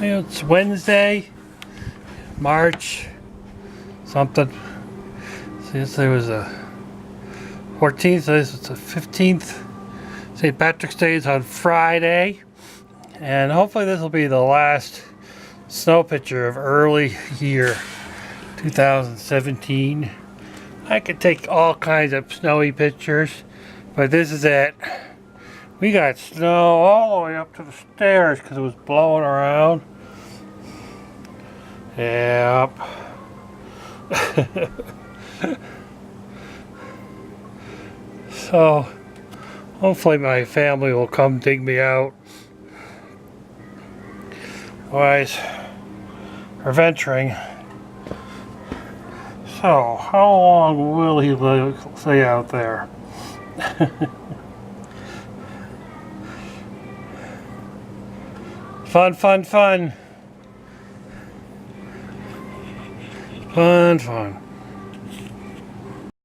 It's Wednesday, March something. See, yesterday was the 14th, so this is the 15th. St. Patrick's Day is on Friday. And hopefully this will be the last snow picture of early year 2017. I could take all kinds of snowy pictures, but this is it. We got snow all the way up to the stairs because it was blowing around. Yep. So, hopefully my family will come dig me out. Otherwise, we're venturing. So, how long will he stay out there? Fun, fun, fun. Fun, fun.